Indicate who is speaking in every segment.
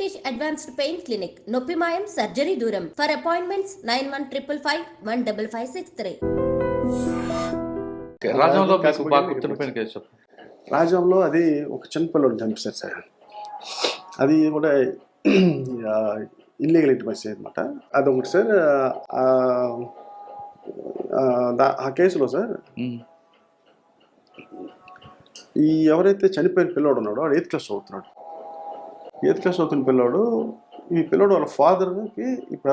Speaker 1: Venkatesh advanced pain clinic, నొప్పి మాయం, surgery దూరం. For appointments 9155556563.
Speaker 2: రాజంలో మీకు బాగా గుర్తుండిపోయిన కేసు చెప్పండి.
Speaker 3: రాజంలో అది ఒక చిన్న పిల్లడు చంపేశారు సార్. అది కూడా ఇల్లీగల్ ఇంటిమసీ అనమాట. అదొకటి సార్. ఆ కేసులో సార్ ఈ ఎవరైతే చనిపోయిన పిల్లోడు ఉన్నాడో వాడు 8th క్లాస్ చదువుతున్నాడు. 8th క్లాస్ చదువుతున్న పిల్లోడు, ఈ పిల్లోడు వాళ్ళ ఫాదర్కి ఇప్పుడు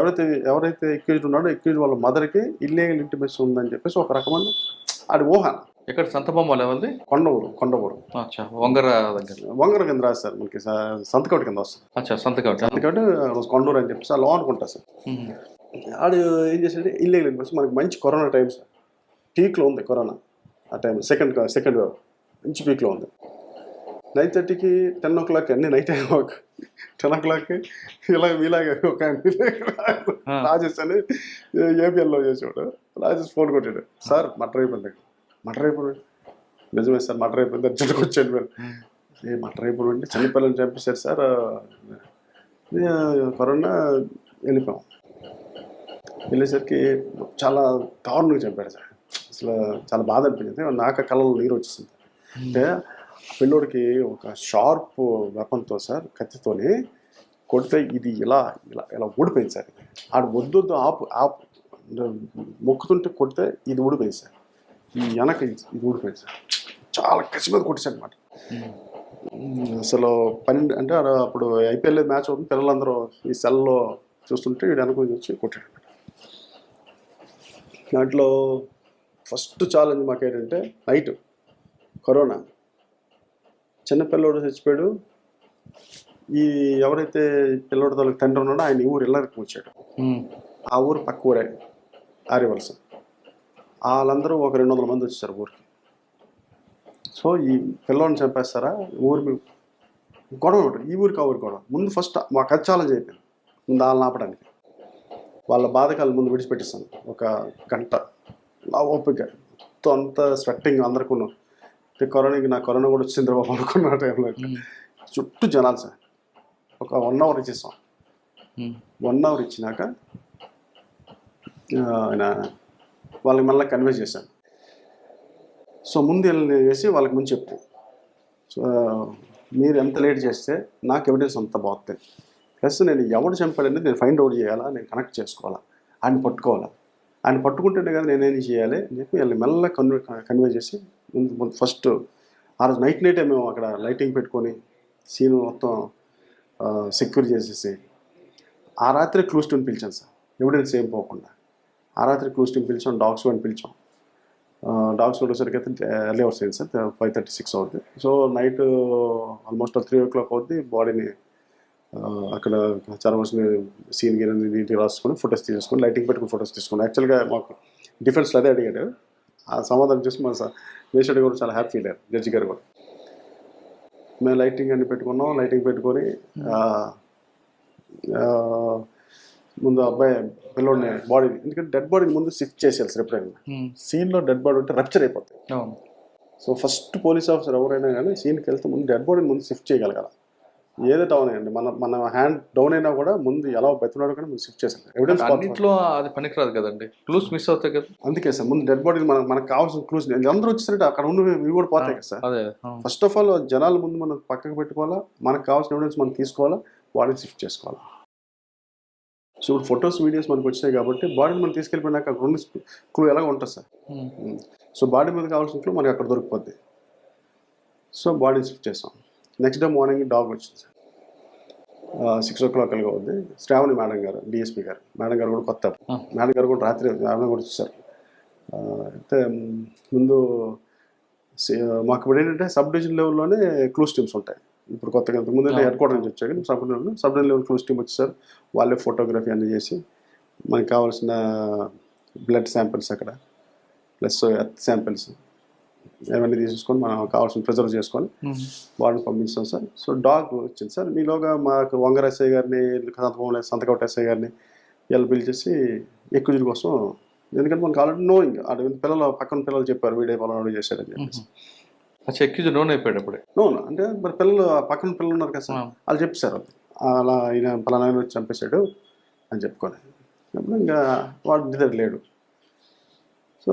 Speaker 3: ఎవరైతే ఎక్యూజ్డ్ ఉన్నాడో ఎక్యూజ్డ్ వాళ్ళ మదర్కి ఇల్లీగల్ ఇంటిమసీ ఉందని చెప్పేసి ఒక రకమైన ఆడి ఊహ.
Speaker 2: ఎక్కడ సంతబొమ్మ లెవెల్ది?
Speaker 3: కొండవూరు
Speaker 2: వంగర
Speaker 3: కింద రాదు సార్, మనకి సంతకౌటి కింద వస్తుంది. సంతకౌటి కొండూరు అని చెప్పేసి అలా అనుకుంటా సార్. ఆడు ఏం చేశాడు, ఇల్లీగల్ ఇంటిమసీ. మనకి మంచి కరోనా టైం సార్, పీక్లో ఉంది కరోనా ఆ టైం. సెకండ్ వేవ్ మంచి పీక్లో ఉంది. 9:30కి 10 o'clock అన్ని నైట్ 10 o'clock ఇలాగే ఒక రాజేష్ అని ఏపీఎల్లో చేసాడు. రాజేష్ ఫోన్ కొట్టాడు, సార్ మటర్ అయిపోయింది. నిజమే సార్, మటర్ అయిపోయింది, అర్జెంట్గా వచ్చాడు. మీరు మటర్ అయిపోయింది, చనిపిల్లలు చంపేశారు సార్, కరోనా. వెళ్ళేసరికి చాలా దారుణంగా చంపాడు సార్. అసలు చాలా బాధ అనిపించింది. నాకు కళ్ళలో నీరు వచ్చేసింది. అంటే పిల్లోడికి ఒక షార్ప్ వెపన్తో సార్, కత్తితోని కొడితే ఇది ఇలా ఊడిపోయింది సార్. ఆడు వద్దు ఆపు మొక్కుతుంటే కొడితే ఇది ఊడిపోయింది సార్. ఈ వెనక ఇది ఊడిపోయింది సార్. చాలా కసి మీద కొట్టేసాడు అనమాట. అసలు 12 అంటే అప్పుడు IPL మ్యాచ్ అవుతుంది, పిల్లలందరూ ఈ సెల్లో చూస్తుంటే వీడు వెనక వచ్చి కొట్టాడు అనమాట. దాంట్లో ఫస్ట్ ఛాలెంజ్ మాకేంటంటే నైట్ కరోనా, చిన్నపిల్లోడు చచ్చిపోయాడు. ఈ ఎవరైతే పిల్లోడు తనకు తండ్రి ఉన్నాడో ఆయన ఊరు ఇళ్ళకి వచ్చాడు. ఆ ఊరు పక్క ఊరే ఆర్యవలస. వాళ్ళందరూ ఒక 200 మంది వచ్చేసారు ఊరికి. సో ఈ పిల్లోడిని చంపేస్తారా, ఊరి గొడవ ఉంటుంది. ఈ ఊరికి ఆ ఊరికి గొడవ. ముందు ఫస్ట్ మా కథ ఛాలెంజ్ అయిపోయింది. ముందు వాళ్ళని ఆపడానికి వాళ్ళ బాధకాలు ముందు విడిచిపెట్టేస్తాను. ఒక గంట ఓపిక, అంతా స్వెట్టింగ్ అందరికీ. నా కరోనా కూడా వచ్చింది బాబు అనుకున్న టైంలో చుట్టూ జనాలు సార్. ఒక 1 hour ఇచ్చేస్తాం. 1 hour ఇచ్చినాక ఆయన వాళ్ళకి మళ్ళీ కన్వే చేశాను. సో ముందు వేసి వాళ్ళకి ముందు చెప్పు, సో మీరు ఎంత లేట్ చేస్తే నాకు ఎవిడెన్స్ అంత బాగుంది. ప్లస్ నేను ఎవడు చంపాడనేది నేను ఫైండ్ అవుట్ చేయాలా, నేను కనెక్ట్ చేసుకోవాలా, ఆయన పట్టుకోవాలా. ఆయన పట్టుకుంటేనే కదా నేనేం చేయాలి అని చెప్పి వీళ్ళని మెల్లగా కన్వే చేసి ముందు ఫస్ట్ ఆ రోజు నైటే మేము అక్కడ లైటింగ్ పెట్టుకొని సీన్ మొత్తం సెక్యూర్ చేసేసి ఆ రాత్రి క్లూస్ టీమ్ పిలిచాను సార్, ఎవిడెన్స్ ఏం పోకుండా. ఆ రాత్రి క్లూస్ టీమ్ పిలిచాం, డాగ్స్ అని పిలిచాం. డాగ్స్ వచ్చేసరికి అయితే ఎర్లీ అవర్స్ అయింది సార్, 5:36 అవుతుంది. సో నైట్ ఆల్మోస్ట్ 3 o'clock అవుతుంది. బాడీని అక్కడ చాలా మంది సీన్ గీన్ నీట్గా రాసుకొని ఫొటోస్ తీసేసుకొని లైటింగ్ పెట్టుకుని ఫొటోస్ తీసుకుని. యాక్చువల్గా మాకు డిఫెన్స్లో అదే అడిగాడు. ఆ సమాధానం చూసి మన వేసాడు కూడా చాలా హ్యాపీ ఫీల్ అయ్యారు జడ్జి గారు కూడా. మేము లైటింగ్ అన్ని పెట్టుకున్నాం. లైటింగ్ పెట్టుకొని ముందు అబ్బాయి పిల్లోడిని బాడీ, ఎందుకంటే డెడ్ బాడీని ముందు షిఫ్ట్ చేసేయాలి సార్. ఎప్పుడైనా సీన్లో డెడ్ బాడీ ఉంటే రప్చర్ అయిపోతాయి. సో ఫస్ట్ పోలీస్ ఆఫీసర్ ఎవరైనా కానీ సీన్కి వెళ్తే ముందు డెడ్ బాడీని ముందు షిఫ్ట్ చేయగలగాలి. ఏదో డౌన్ అయ్యండి, మన హ్యాండ్ డౌన్ అయినా కూడా ముందు ఎలా బెతున్నాడు కానీ ముందు షిఫ్ట్ చేసాం. ఎవిడెన్స్
Speaker 2: అన్నింటిలో అది పనికిరాదు కదండి, క్లూస్ మిస్ అవుతాయి కదా.
Speaker 3: అందుకే సార్ ముందు డెడ్ బాడీ మనకు కావాల్సిన క్లూస్ అందరూ వచ్చేసరికి అక్కడ ఉన్న ఇవి కూడా పోతాయి కదా సార్. ఫస్ట్ ఆఫ్ ఆల్ జనాల ముందు మనం పక్కకు పెట్టుకోవాలా, మనకు కావాల్సిన ఎవిడెన్స్ మనం తీసుకోవాలా, బాడీని షిఫ్ట్ చేసుకోవాలా. సో ఇప్పుడు ఫొటోస్ వీడియోస్ మనకు వచ్చాయి కాబట్టి బాడీని మనం తీసుకెళ్ళిపోయినాక అక్కడ ఉన్న క్లూ ఎలాగ ఉంటుంది సార్. సో బాడీ మీద కావాల్సిన క్లూ మనకి అక్కడ దొరికిపోద్ది. సో బాడీని షిఫ్ట్ చేస్తాం. నెక్స్ట్ డే మార్నింగ్ డాగ్ వచ్చింది సార్, 6 o'clock అలాగా అవుద్ది. శ్రావణి మేడం గారు, DSP గారు, మేడం గారు కూడా కొత్త మేడం గారు కూడా రాత్రి ఆమె కూడా చూస్తారు. అయితే ముందు మాకు ఇప్పుడు ఏంటంటే సబ్ డివిజన్ లెవెల్లోనే క్లూస్ టీమ్స్ ఉంటాయి. ఇప్పుడు కొత్తగా ముందు హెడ్ క్వార్టర్ నుంచి వచ్చాయి, sub division level clues team వచ్చేసారు. వాళ్ళే ఫోటోగ్రఫీ అన్నీ చేసి మనకి కావాల్సిన బ్లడ్ శాంపిల్స్ అక్కడ ప్లస్ ఎర్త్ శాంపిల్స్ అవన్నీ తీసేసుకొని మనం కావాల్సిన ప్రిజర్వ్ చేసుకొని బాడీని పంపిస్తాం సార్. సో డాగ్ వచ్చింది సార్. మీలోగా మాకు వంగర ఎస్ఐ గారిని, సంతకౌట ఎస్ఐ గారిని వీళ్ళు పిలిచేసి ఎక్కువ కోసం, ఎందుకంటే మనకు ఆల్రెడీ నోయింగ్ పిల్లలు పక్కన పిల్లలు చెప్పారు వీడియో పలానా చేశారని చెప్పేసి.
Speaker 2: ఎక్యూజ్ నోన్ అయిపోయాడు అప్పుడే.
Speaker 3: నోన్ అంటే మరి పిల్లలు పక్కన పిల్లలు ఉన్నారు కదా సార్, వాళ్ళు చెప్పారు. అలా ఈయన పలానా ఆయన వచ్చి చంపేశాడు అని చెప్పుకొని అప్పుడు ఇంకా వాడు ఇంటి దగ్గర లేడు. సో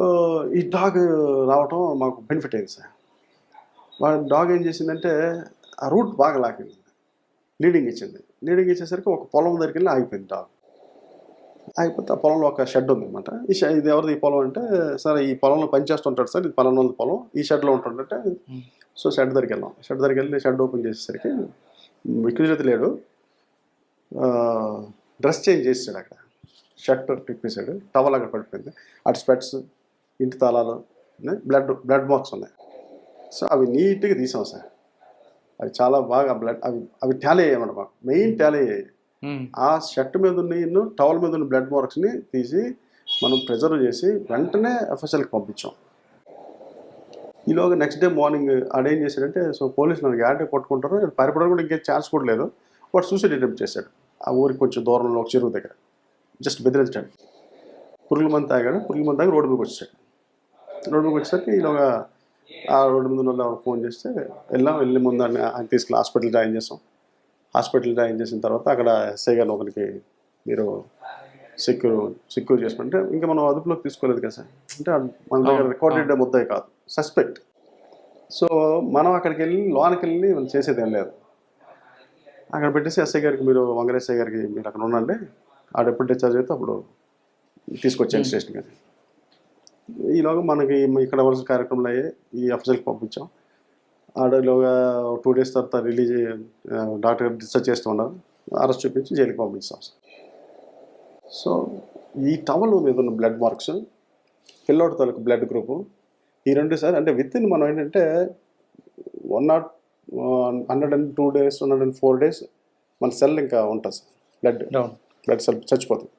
Speaker 3: ఈ డాగ్ రావటం మాకు బెనిఫిట్ అయింది సార్. వాడు డాగ్ ఏం చేసిందంటే ఆ రూట్ బాగా లాగింది, లీడింగ్ ఇచ్చింది. లీడింగ్ ఇచ్చేసరికి ఒక పొలం దగ్గరికి వెళ్ళి ఆగిపోయింది డాగ్. ఆగిపోతే ఆ పొలంలో ఒక షెడ్ ఉంది అనమాట. ఇది ఎవరిది ఈ పొలం అంటే, సరే ఈ పొలంలో పనిచేస్తుంటాడు సార్, ఇది పలానా పొలం, ఈ షెడ్లో ఉంటుందంటే సో షెడ్ దగ్గరికి వెళ్ళాం. షెడ్ దగ్గరికి వెళ్ళి షెడ్ ఓపెన్ చేసేసరికి విక్రేత లేడు. డ్రెస్ చేంజ్ చేసాడు, అక్కడ షర్ట్ తిప్పేశాడు, టవల్ అక్కడ పడిపోయింది, అటు స్పెట్స్, ఇంటి తాళాలు, బ్లడ్ మార్క్స్ ఉన్నాయి. సో అవి నీట్గా తీసాం సార్. అవి చాలా బాగా అవి టాలీ అయ్యామన్నమాట. మాకు మెయిన్ టాలీ అయ్యాయి. ఆ షర్ట్ మీద ఉన్న టవల్ మీద ఉన్న బ్లడ్ మార్క్స్ని తీసి మనం ప్రిజర్వ్ చేసి వెంటనే ఎఫ్ఎస్ఎల్కి పంపించాం. ఈలోగా నెక్స్ట్ డే మార్నింగ్ ఆడేం చేశాడంటే, సో పోలీసులు నాకు యాడే పట్టుకుంటారు, పారిపోవడం కూడా ఇంకేం ఛాన్స్ కూడా లేదు. వాడు సూసైడ్ అటెంప్ట్ చేశాడు ఆ ఊరికి కొంచెం దూరంలో ఒక చెరువు దగ్గర. జస్ట్ బెదిరించాడు. పురుగుల మంది తాగాడు. పురుగుల మంది తాగి రోడ్డు మీదకి వచ్చాడు. రోడ్డు మీదకి వచ్చేసరికి ఈలోగా ఆ రోడ్డు మీద ఉన్న వాళ్ళు ఫోన్ చేస్తే వెళ్ళి ముందు ఆయన తీసుకెళ్ళి హాస్పిటల్ జాయిన్ చేసాం. హాస్పిటల్ జాయిన్ చేసిన తర్వాత అక్కడ ఎస్ఐ గారు ఒకరికి మీరు సెక్యూర్ చేసుకుంటే ఇంకా మనం అదుపులోకి తీసుకోలేదు కదా సార్. అంటే మన దగ్గర రికార్డెడ్ ముద్దాయి కాదు, సస్పెక్ట్. సో మనం అక్కడికి వెళ్ళి లోనికి వెళ్ళి మనం చేసేది ఏం లేదు. అక్కడ పెట్టేసి ఎస్ఐ గారికి మీరు వంగరేశ్ఐ గారికి మీరు అక్కడ ఉండండి, ఆడ ఎప్పుడు డిశ్చార్జ్ అయితే అప్పుడు తీసుకొచ్చాను స్టేషన్ గారి. ఈలోగా మనకి ఇక్కడ వలస కార్యక్రమాలు అయ్యాయి. ఈ ఎఫ్ఎస్ఎల్కి పంపించాం. ఆడలోగా 2 days తర్వాత రిలీజ్ డాక్టర్ గారు డిశ్చార్జ్ చేస్తూ ఉన్నారు. అరెస్ట్ చూపించి జైలుకి పంపించాం సార్. సో ఈ టవల్ మీద ఉన్న బ్లడ్ మార్క్స్, పిల్లోడి తాలూకు బ్లడ్ గ్రూపు, ఈ రెండు సార్ అంటే విత్ ఇన్ మనం ఏంటంటే 102 days 104 days మన సెల్ ఇంకా ఉంటుంది సార్. బ్లడ్ సెల్ చచ్చిపోతుంది.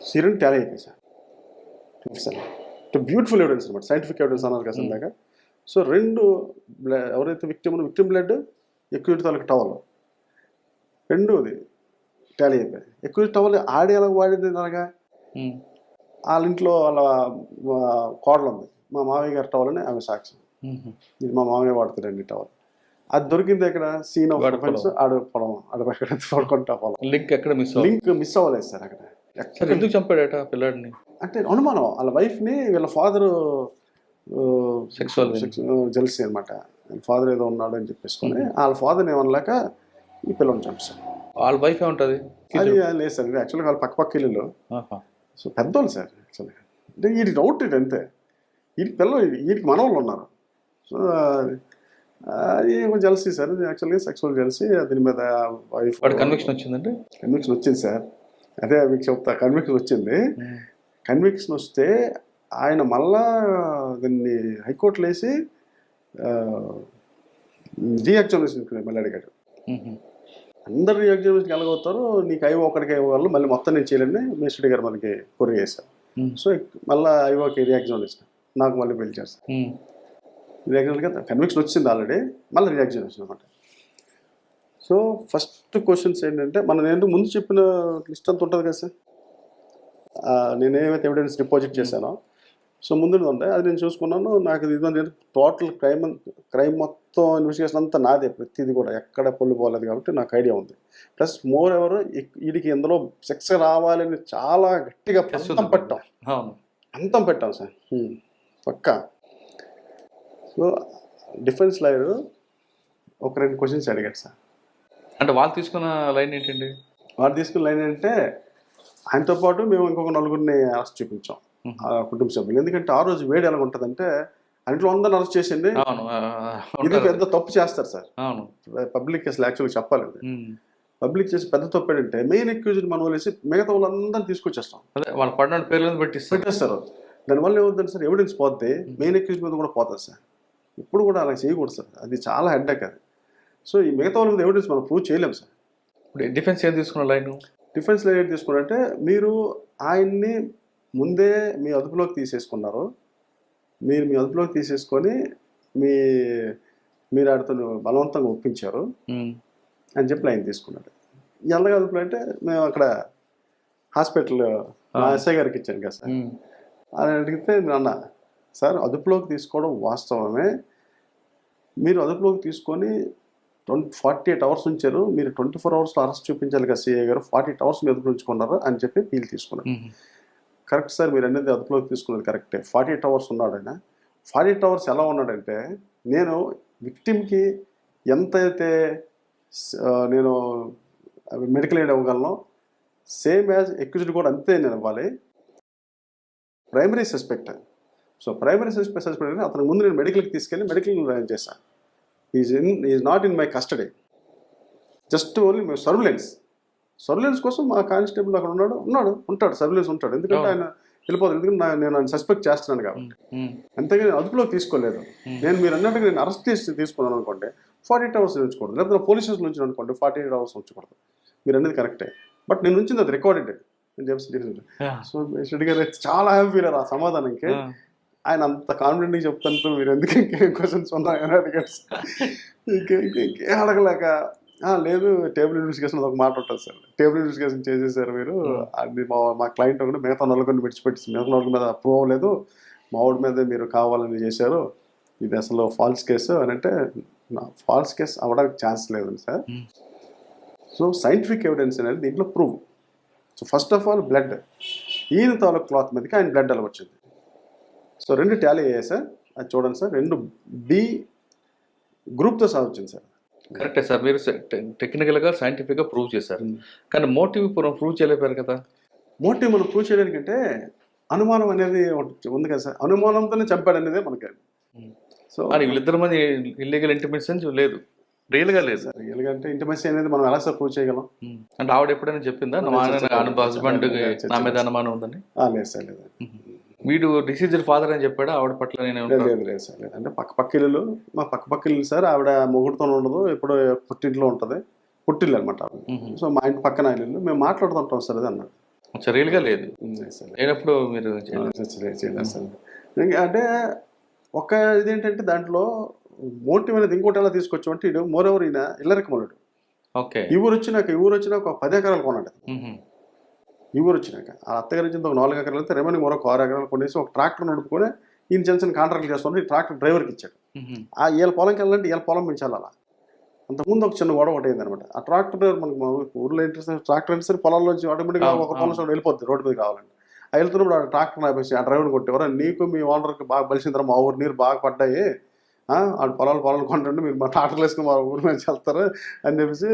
Speaker 3: సీరం టాలీ అయిపోయింది సార్. బ్యూటిఫుల్ ఎవిడెన్స్ అనమాట, సైంటిఫిక్ ఎవిడెన్స్ అన్నారు కదా ఇందాక. సో రెండు ఎవరైతే విక్టిమ్ బ్లడ్, ఎక్యూజ్ తాలూకు టవల్, రెండోది టాలీ అయిపోయాయి. ఎక్యూజ్ టవల్ ఆడి ఎలా వాడింది అనగా వాళ్ళ ఇంట్లో వాళ్ళ కోడలు ఉంది, మా మామయ్య గారి టవల్ అని ఆమె సాక్ష్యం. ఇది మా మామయ్య వాడుతాడండి టవల్. అది దొరికింది ఎక్కడ, సీన్ ఆఫ్ డిఫెన్స్ ఆడ పొలం, పడుకుంటా పొలం.
Speaker 2: లింక్
Speaker 3: మిస్ అవ్వలేదు సార్. అక్కడ
Speaker 2: ఎందుకు చంపాడట పిల్లాడిని
Speaker 3: అంటే అనుమానం, వాళ్ళ వైఫ్ని వీళ్ళ ఫాదరు
Speaker 2: సెక్సువల్
Speaker 3: జెల్సీ అనమాట. ఫాదర్ ఏదో ఉన్నాడు అని చెప్పేసుకొని వాళ్ళ ఫాదర్ని ఏమనలేక ఈ పిల్లల్ని చంపేశారు.
Speaker 2: వాళ్ళ వైఫ్ ఏముంటుంది
Speaker 3: అది లేదు సార్. యాక్చువల్గా వాళ్ళు పక్క ఇల్లు. సో పెద్దోళ్ళు సార్ యాక్చువల్గా. అంటే వీడికి డౌట్ ఇది అంతే. వీడికి పిల్లలు, వీడికి మనవాళ్ళు ఉన్నారు. సో అది జెల్సీ సార్, యాక్చువల్గా సెక్సువల్ జెల్సీ. దీని మీద వైఫ్
Speaker 2: కన్విక్షన్ వచ్చిందండి.
Speaker 3: కన్విక్షన్ వచ్చింది సార్. అదే మీకు చెప్తా, కన్విక్షన్ వచ్చింది. కన్విక్షన్ వస్తే ఆయన మళ్ళా దీన్ని హైకోర్టులో వేసి రీఎగ్జామినేషన్ మళ్ళీ అడిగాడు. అందరు రీఎగ్జామినేషన్కి ఎలాగవుతారు, నీకు ఐఓ ఒకటికి వాళ్ళు మళ్ళీ మొత్తం నేను చేయలేని మినిస్టర్ గారు మనకి కొరి చేశారు. సో మళ్ళీ ఐఓకి రీఎగ్జామినేషన్ నాకు మళ్ళీ పిలిచారు సార్. రీఎగ్జామినేషన్ కన్విక్షన్ వచ్చింది ఆల్రెడీ, మళ్ళీ రీఎగ్జామినేషన్ అనమాట. సో ఫస్ట్ క్వశ్చన్స్ ఏంటంటే, మనం ఎందుకు ముందు చెప్పిన లిస్ట్ అంతా ఉంటుంది కదా సార్, నేను ఏమైతే ఎవిడెన్స్ డిపాజిట్ చేశానో సో ముందు ఉంది, అది నేను చూసుకున్నాను. నాకు ఇది టోటల్ క్రైమ్ మొత్తం ఇన్వెస్టిగేషన్ అంతా నాదే, ప్రతిదీ కూడా ఎక్కడ పొల్లు పోలేదు కాబట్టి నాకు ఐడియా ఉంది. ప్లస్ మోర్ ఎవరు వీడికి ఇందులో శిక్ష రావాలని చాలా గట్టిగా అంతం పెట్టాం సార్, పక్కా. సో డిఫెన్స్ లాయర్ ఒక 2 క్వశ్చన్స్ అడిగాడు సార్.
Speaker 2: అంటే వాళ్ళు తీసుకున్న లైన్ ఏంటండి?
Speaker 3: వాళ్ళు తీసుకున్న లైన్ అంటే, ఆయనతో పాటు మేము ఇంకొక 4 అరెస్ట్ చూపించాం కుటుంబ సభ్యులు. ఎందుకంటే ఆ రోజు వేడి ఎలా ఉంటుందంటే, ఇంట్లో అందరిని అరెస్ట్ చేసింది, ఇది పెద్ద తప్పు చేస్తారు సార్. పబ్లిక్ అసలు యాక్చువల్గా చెప్పాలి, పబ్లిక్ చేసి పెద్ద తప్పు ఏంటంటే మెయిన్ అక్యూజ్డ్ మనం వదిలేసి మిగతా వాళ్ళందరినీ తీసుకొచ్చేస్తాం,
Speaker 2: వాళ్ళు పడిన పేర్లను
Speaker 3: పెట్టేస్తారు. దానివల్ల ఏమవుతుంది సార్, ఎవిడెన్స్ పోతే మెయిన్ అక్యూజ్ మీద కూడా పోతుంది సార్. ఇప్పుడు కూడా అలా చేయకూడదు సార్, అది చాలా హెడ్ఏక్ అది. సో ఈ మిగతా వాళ్ళ మీద ఎవిడెన్స్ మనం ప్రూవ్ చేయలేము సార్.
Speaker 2: డిఫెన్స్ ఏం తీసుకున్న లైన్?
Speaker 3: డిఫెన్స్ లైన్ ఏం తీసుకున్నారంటే, మీరు ఆయన్ని ముందే మీ అదుపులోకి తీసేసుకున్నారు, మీరు మీ అదుపులోకి తీసేసుకొని మీరు ఆడితో బలవంతంగా ఒప్పించారు అని చెప్పి లైన్ తీసుకున్నాడు. ఎలాగ అదుపులో అంటే, మేము అక్కడ హాస్పిటల్ ఎస్ఐ గారికి ఇచ్చాను కదా సార్. అని అడిగితే అన్న సార్, అదుపులోకి తీసుకోవడం వాస్తవమే, మీరు అదుపులోకి తీసుకొని 48 అవర్స్ ఉంచారు, మీరు 24 అవర్స్లో అరెస్ట్ చూపించాలి కదా సిఐ గారు, 48 అవర్స్ మీ అదుపులో ఉంచుకున్నారు అని చెప్పి వీళ్ళు తీసుకున్నారు. కరెక్ట్ సార్, మీరు అనేది అదుపులోకి తీసుకున్నది కరెక్టే. 48 అవర్స్ ఉన్నాడు ఆయన. 48 అవర్స్ ఎలా ఉన్నాడంటే, నేను విక్టిమ్కి ఎంతైతే నేను మెడికల్ ఎయిడ్ ఇవ్వగలను, సేమ్ యాజ్ ఎక్యూజ్డ్ కూడా అంతే నేను ఇవ్వాలి. Primary suspect. So primary suspect అంటే అతనికి ముందు నేను మెడికల్కి తీసుకెళ్ళి మెడికల్ చేశాను. Is not in my custody, just only surveillance కోసం మా కానిస్టేబుల్ అక్కడ ఉంటాడు, సర్విలెన్స్ ఉంటాడు. ఎందుకంటే ఆయన వెళ్ళిపోతాడు, ఎందుకంటే నేను ఆయన సస్పెక్ట్ చేస్తున్నాను కాబట్టి. అంతేగాని అదుపులోకి తీసుకోలేదు. మీరు అన్నట్టుగా నేను అరెస్ట్ చేసి తీసుకున్నాను అనుకోండి 48 అవర్స్ ఉంచకూడదు, లేకపోతే పోలీస్ స్టేషన్ నుంచి అనుకోండి 48 అవర్స్ ఉంచకూడదు. మీరు అనేది కరెక్టే, బట్ నేను ఉంచింది అది రికార్డెడ్ అని చెప్పి. సో రెడ్డి గారు చాలా హ్యాపీ ఫీల్ ఆ సమాధానంకి. ఆయన అంత కాన్ఫిడెంట్గా చెప్తాంటూ మీరు ఎందుకు ఇంకేం క్వశ్చన్స్ ఉన్నాయని అడిగాడు. ఇంకేం అడగలేక, లేదు టేబుల్ ఇన్వెస్టిగేషన్ ఒక మాట ఉంటుంది సార్, టేబుల్ ఇన్వెస్టిగేషన్ చేసేసారు మీరు, అది మా క్లయింట్ ఒకటి మిగతా నలుగురిని విడిచిపెట్టి మిగతా నలుగురి మీద అప్రూవ్ అవ్వలేదు, మా ఊడి మీదే మీరు కావాలని చేశారు, ఇది అసలు ఫాల్స్ కేసు అని అంటే, ఫాల్స్ కేసు అవ్వడానికి ఛాన్స్ లేదండి సార్. సో సైంటిఫిక్ ఎవిడెన్స్ అనేది దీంట్లో prove. So first of all blood, ఈయన తాలూకు క్లాత్ మీదకి ఆయన బ్లడ్ అలా వచ్చింది. సో 2 టాలీ అయ్యాయి సార్, అది చూడండి సార్. 2 బి గ్రూప్తో సహా వచ్చింది సార్.
Speaker 2: కరెక్టే సార్, మీరు టెక్నికల్గా సైంటిఫిక్గా ప్రూవ్ చేశారు, కానీ మోటివ్ ప్రూవ్ చేయలేపారు కదా.
Speaker 3: మోటివ్ మనం ప్రూవ్ చేయడానికంటే అనుమానం అనేది ఉంది కదా సార్, అనుమానంతోనే చంపాడు అనేది మనకి. సో
Speaker 2: వీళ్ళిద్దరి మంది ఇల్లీగల్ ఇంటిమేషన్ లేదు, రియల్గా లేదు సార్.
Speaker 3: రియల్గా అంటే ఇంటిమసీ అనేది మనం ఎలా సార్ ప్రూవ్ చేయగలం?
Speaker 2: అంటే ఆవిడ ఎప్పుడైనా చెప్పిందా హస్బెండ్ నా మీద అనుమానం ఉందని?
Speaker 3: లేదు సార్, లేదు.
Speaker 2: వీడు డిసీజ్డ్ ఫాదర్ అని చెప్పాడు ఆవిడ పట్ల?
Speaker 3: లేదు సార్, లేదు. అంటే పక్క ఇల్లు, మా పక్క ఇల్లు సార్. ఆవిడ మొగుడుతో ఉండదు, ఎప్పుడో పుట్టింట్లో ఉంటుంది, పుట్టిల్లు అనమాట. సో మా ఇంటి పక్కన ఇల్లు, మేము మాట్లాడుతుంటాం సార్ అది అన్నాడు.
Speaker 2: రియల్గా లేదు లేనప్పుడు మీరు
Speaker 3: చేయలేదు సార్. అంటే ఒక ఇదేంటంటే దాంట్లో మోటివ్ అనేది ఇంకోటి ఎలా తీసుకొచ్చాం అంటే, ఇడు మోరెవర్ ఈయన ఇల్లరికమలుడు.
Speaker 2: ఓకే.
Speaker 3: ఈ ఊరు వచ్చినాక ఒక 10 ఎకరాలు కొన్నాడు. ఈ ఊరు వచ్చినాక ఆ అత్తగారి నుంచి ఒక 4 ఎకరాలు అయితే రెవెన్యూ మరొక 6 ఎకరాలు కొనేసి ఒక ట్రాక్టర్ నడుపుకొని ఈయన చిన్న కాంట్రాక్ట్లు చేస్తున్నాడు. ఈ ట్రాక్టర్ డ్రైవర్కి ఇచ్చాడు. ఆ వీళ్ళ పొలంకి వెళ్ళాలంటే వీళ్ళ పొలం పెంచాలి. అలా అంతకుముందు ఒక చిన్న గొడవ ఒకటి అయింది అనమాట. ఆ ట్రాక్టర్ డ్రైవర్ మనకు ఊర్లో ఏంటి, ట్రాక్టర్ అంటే సరే పొలాల్లోంచి ఆటోమేటిక్గా ఒక పొలం వెళ్ళిపోద్ది రోడ్డు మీద కావాలండి. ఆ వెళ్తున్నప్పుడు ఆ ట్రాక్టర్ ఆపేసి ఆ డ్రైవర్ని కొట్టేవారు, నీకు మీ ఓనర్కి బాగా బలిసిన తర్వాత మా ఊరు నీరు బాగా పడ్డాయి, ఆ పొలాలు కొంటుంటే మీరు మా ట్రాక్టర్లు వేసుకుని మా ఊరి మీద వెళ్తారు అని చెప్పేసి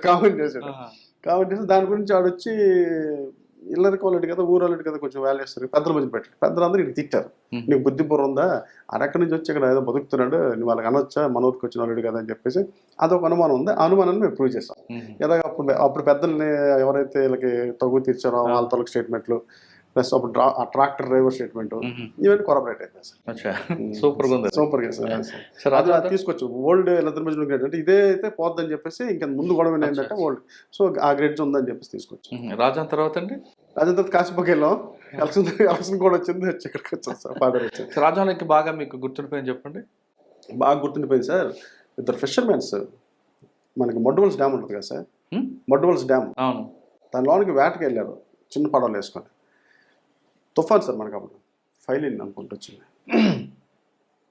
Speaker 3: కామెంట్ చేశాడు. కాబట్టి దాని గురించి ఆడొచ్చి ఇల్లరికి వాళ్ళటి కదా, ఊరోళ్ళటి కదా, కొంచెం వాల్యూ ఇస్తారు. పెద్దల మధ్య పెట్టారు. పెద్దలందరూ ఇటు తిట్టారు, నీకు బుద్ధి బుర్ర ఉందా, అక్కడి నుంచి వచ్చి ఇక్కడ ఏదో బతుకుతున్నాడు, నువ్వు వాళ్ళకి అనొచ్చా, మన ఊరికి వచ్చిన వాళ్ళడు కదా అని చెప్పేసి అదొక అనుమానం ఉంది. ఆ అనుమానాన్ని మేము ప్రూవ్ చేస్తాం. ఇలాగ అప్పుడు పెద్దల్ని ఎవరైతే వీళ్ళకి తగు తీర్చారో వాళ్ళ తొలకి స్టేట్మెంట్లు ప్లస్ అప్పుడు ఆ ట్రాక్టర్ డ్రైవర్ స్టేట్మెంట్ ఇవన్నీ కొరాబరేట్ అయిపోయింది సార్. సూపర్గా సార్. అది తీసుకొచ్చు ఓల్డ్ ఎలక్ట్రిమేషన్ గ్రేడ్ అంటే ఇదే అయితే పోద్దని చెప్పేసి ఇంకా ముందు గొడవ ఏంటంటే ఓల్డ్, సో ఆ గ్రేడ్స్ ఉందని చెప్పేసి తీసుకొచ్చు.
Speaker 2: రాజాన్ తర్వాత అండి,
Speaker 3: రాజాన్ తర్వాత కాశీపూర్కి వెళ్ళాం. ఎలక్షన్ కూడా వచ్చింది, వచ్చి ఇక్కడికి వచ్చాను సార్. ఫాదర్ వచ్చారు.
Speaker 2: రాజానికి బాగా మీకు గుర్తుండిపోయింది చెప్పండి.
Speaker 3: బాగా గుర్తుండిపోయింది సార్. 2 ఫిషర్మెన్స్, మనకి మడ్డువల్స్ డ్యామ్ ఉంటుంది కదా సార్, మడ్డువల్స్ డ్యామ్, దాని లోనికి వేటకి వెళ్ళారు చిన్న పడవలు వేసుకొని. తుఫాన్ సార్ మనకు అప్పుడు ఫైలిన్ అనుకుంటూ వచ్చింది.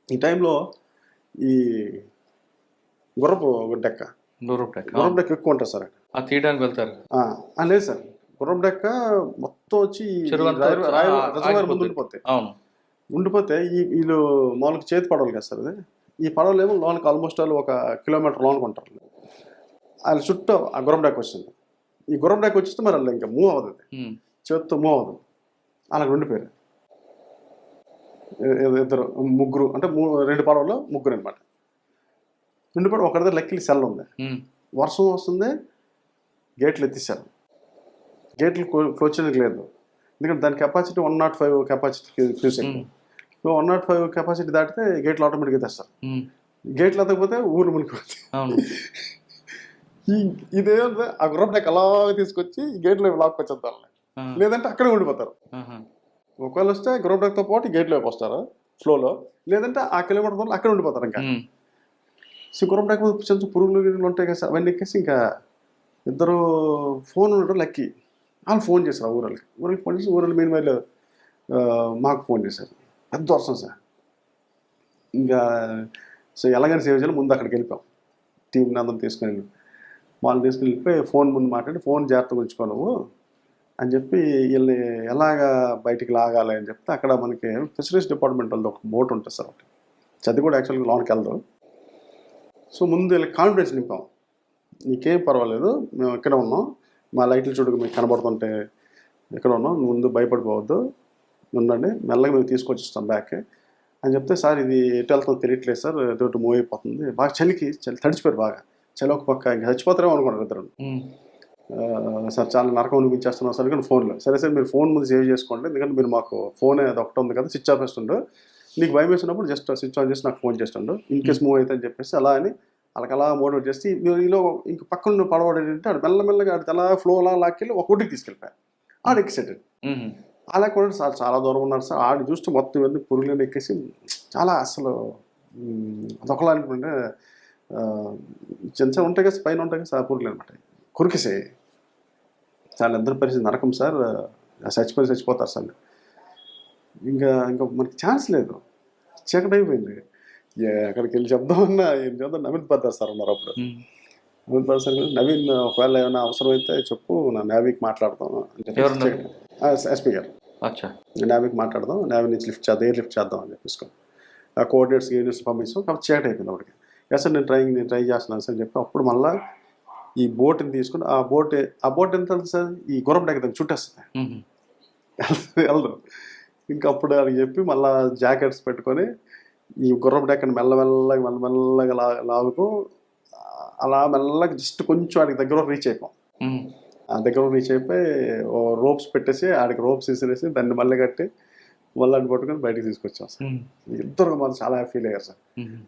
Speaker 3: ఈ టైంలో ఈ గుర్రపు డెక్క ఎక్కువ ఉంటుంది సార్.
Speaker 2: తీయడానికి వెళ్తారు?
Speaker 3: లేదు సార్, గుర్రపు డెక్క మొత్తం వచ్చి రిజర్వాయర్ ముందు ఉండిపోతే వీళ్ళు మామూలుగా చేతి పడవలు కదా సార్. అది ఈ పడవలు ఏమో లోనికి ఆల్మోస్ట్ వాళ్ళు 1 కిలోమీటర్ లోనికి ఉంటారు. వాళ్ళ చుట్టూ ఆ గుర్రపు డెక్క వచ్చింది. ఈ గుర్రపు డెక్క వచ్చిస్తే మరి వాళ్ళు ఇంకా మూవ్ అవుతుంది, చేతితో మూవ్ అవుతుంది. అలాగ ఉండిపోయారు. 2 అంటే 2 పడవలో 3 అనమాట. ఉండిపోయి ఒకరి దగ్గర లెక్కలు సెల్ ఉంది, వర్షం వస్తుంది, గేట్లు ఎత్తిసారు. గేట్లు క్లోజ్ చేయడానికి లేదు, ఎందుకంటే దాని కెపాసిటీ 105 కెపాసిటీ క్యూసెక్. 105 కెపాసిటీ దాటితే గేట్లు ఆటోమేటిక్గా తెస్తారు. గేట్లు ఎత్తకపోతే ఊరు మునిగిపోతుంది. ఇదే ఆ గుర్రం డెక్ అలా తీసుకొచ్చి గేట్లో లాక్కొచ్చేద్దాం, లేదంటే అక్కడే ఉండిపోతారు. ఒకవేళ వస్తే గుర్రం డెక్తో పాటు గేట్లోకి వస్తారు ఫ్లోలో, లేదంటే ఆ కిలోమీటర్ దూరం అక్కడ ఉండిపోతారు. ఇంకా సో గుర్రం డెక్ కొంచెం పురుగులు గిరుగులు ఉంటాయి కదా సార్, అవన్నీ ఎక్కేసి ఇంకా 2 ఫోన్ ఉండడం లక్కీ. వాళ్ళు ఫోన్ చేశారు ఊరికి ఫోన్ చేసి ఊరిలో మెయిన్ వైల్ మాకు ఫోన్ చేశారు. పెద్ద వర్షం సార్. ఇంకా సో ఎలాగైనా సేవ్ చేయాలి, ముందు అక్కడికి వెళ్ళిపోయాం. టీంని అందరం తీసుకుని వెళ్ళి వాళ్ళు తీసుకుని వెళ్ళిపోయి ఫోన్ ముందు మాట్లాడి ఫోన్ జాగ్రత్తగా ఉంచుకో నువ్వు అని చెప్పి వీళ్ళని ఎలాగా బయటికి లాగాలి అని చెప్తే అక్కడ మనకి ఫిషరీస్ డిపార్ట్మెంట్ వాళ్ళది ఒక బోట్ ఉంటుంది సార్ ఒకటి చది కూడా యాక్చువల్గా లోన్కి వెళ్దాం. సో ముందు వీళ్ళకి కాన్ఫిడెన్స్ నింపాం, నీకేం పర్వాలేదు మేము ఇక్కడ ఉన్నాం, మా లైట్లు చూడకు మీకు కనబడుతుంటే ఎక్కడ ఉన్నాం, ముందు భయపడిపోవద్దు, ఉండండి, మెల్లగా మేము తీసుకొచ్చిస్తాం బ్యాక్ అని చెప్తే, సార్ ఇది ఎటు వెళ్తాం తెలియట్లేదు సార్, ఎటు మూవ్ అయిపోతుంది, బాగా చలి తడిచిపోయారు, బాగా చలి ఒక పక్క ఇంకా చచ్చిపోతారేమో అనుకున్నారు ఇద్దరు. సార్ చాలా నరకం అనిపించేస్తున్నారు సార్ కానీ ఫోన్లో, సరే సార్ మీరు ఫోన్ ముందు సేవ్ చేసుకోండి, ఎందుకంటే మీరు మాకు ఫోన్ అది ఒకటి ఉంది కదా స్విచ్ ఆఫ్ చేస్తుండో, నీకు భయం వేసినప్పుడు జస్ట్ స్విచ్ ఆన్ చేసి నాకు ఫోన్ చేస్తుండో ఇన్ కేస్ మూవ్ అయితే అని చెప్పేసి అలా అని వాళ్ళకి అలా మోటివేట్ చేసి ఈలో ఇంక పక్కన పడబడేటంటే ఆడు మెల్లమెల్లగా ఆడితే అలా ఫ్లో అలా లాక్కెళ్ళి ఒక ఒడ్డుకి తీసుకెళ్ళిపోయారు. ఆడు ఎక్కిసెటెడ్ అలా కూడా సార్ చాలా దూరం ఉన్నారు సార్, ఆడు చూస్తే మొత్తం ఇవన్నీ పురుగులను ఎక్కేసి చాలా అసలు అదొకలా అనుకుంటే చిన్న చిన్న ఉంటాయి కదా పైన ఉంటాయి కదా సార్ పురుగులు అనమాట, కురికిసే చాలా ఇద్దరు పరిస్థితి నరకం సార్, చచ్చిపోతారు సార్. ఇంకా మనకి ఛాన్స్ లేదు, చీకటి అయిపోయింది, అక్కడికి వెళ్ళి చెప్దామన్నా ఏం చేద్దాం. నవీన్ పద్దారు సార్ ఉన్నారు అప్పుడు, నవీన్ పద్దారు సార్ నవీన్ ఒకవేళ ఏమైనా అవసరం అయితే చెప్పు నా నేవీకి మాట్లాడతాం ఎస్పీ గారు, నేవీకి మాట్లాడదాం, నేవీ నుంచి లిఫ్ట్ చేద్దాం, ఎయిర్ లిఫ్ట్ చేద్దాం అని చెప్పేసుకో, ఆ కోఆర్డినేట్స్ యూనిట్స్ పంపిస్తాం. కాబట్టి చీకటి అయిపోయింది అప్పటికి. ఎస్ సార్ నేను ట్రై చేస్తున్నాను సార్ అని చెప్పి అప్పుడు మళ్ళీ ఈ బోట్ని తీసుకుని ఆ బోట్ ఎంత వెళ్తుంది సార్, ఈ గుర్రం డెక్క దాన్ని చుట్టేస్తుంది వెళ్దాం. ఇంకా అప్పుడు అని చెప్పి మళ్ళీ జాకెట్స్ పెట్టుకొని ఈ గుర్రపు డెక్కని మెల్లమెల్లగా లాగుతూ అలా మెల్లగా జస్ట్ కొంచెం ఆడికి దగ్గర రీచ్ అయిపోయాం. ఆ దగ్గర రీచ్ అయిపోయి రోప్స్ పెట్టేసి ఆడికి రోప్స్ తీసేసి దాన్ని మళ్ళీ కట్టి మళ్ళీ అని పట్టుకొని బయటకు తీసుకొచ్చాం సార్. ఇద్దరు మాత్రం చాలా ఫీల్ అయ్యారు సార్,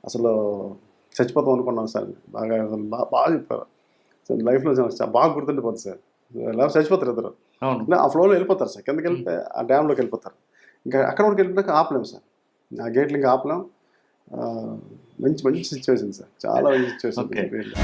Speaker 3: అసలు చచ్చిపోతాం అనుకున్నాం సార్, బాగా చెప్పారు సార్, లైఫ్లో బాగా గుర్తుండిపోతుంది సార్, ఎలా చచ్చిపోతారు ఇద్దరు ఆ ఫ్లోలో వెళ్ళిపోతారు సార్, కిందకి వెళ్ళిపోయి ఆ డ్యామ్లోకి వెళ్ళిపోతారు. ఇంకా అక్కడ వరకు వెళ్ళిపోయాక ఆపలేము సార్, ఆ గేట్లు ఇంకా ఆపలేం. మంచి సిచ్యువేషన్ సార్, చాలా మంచి సిచ్యువేషన్.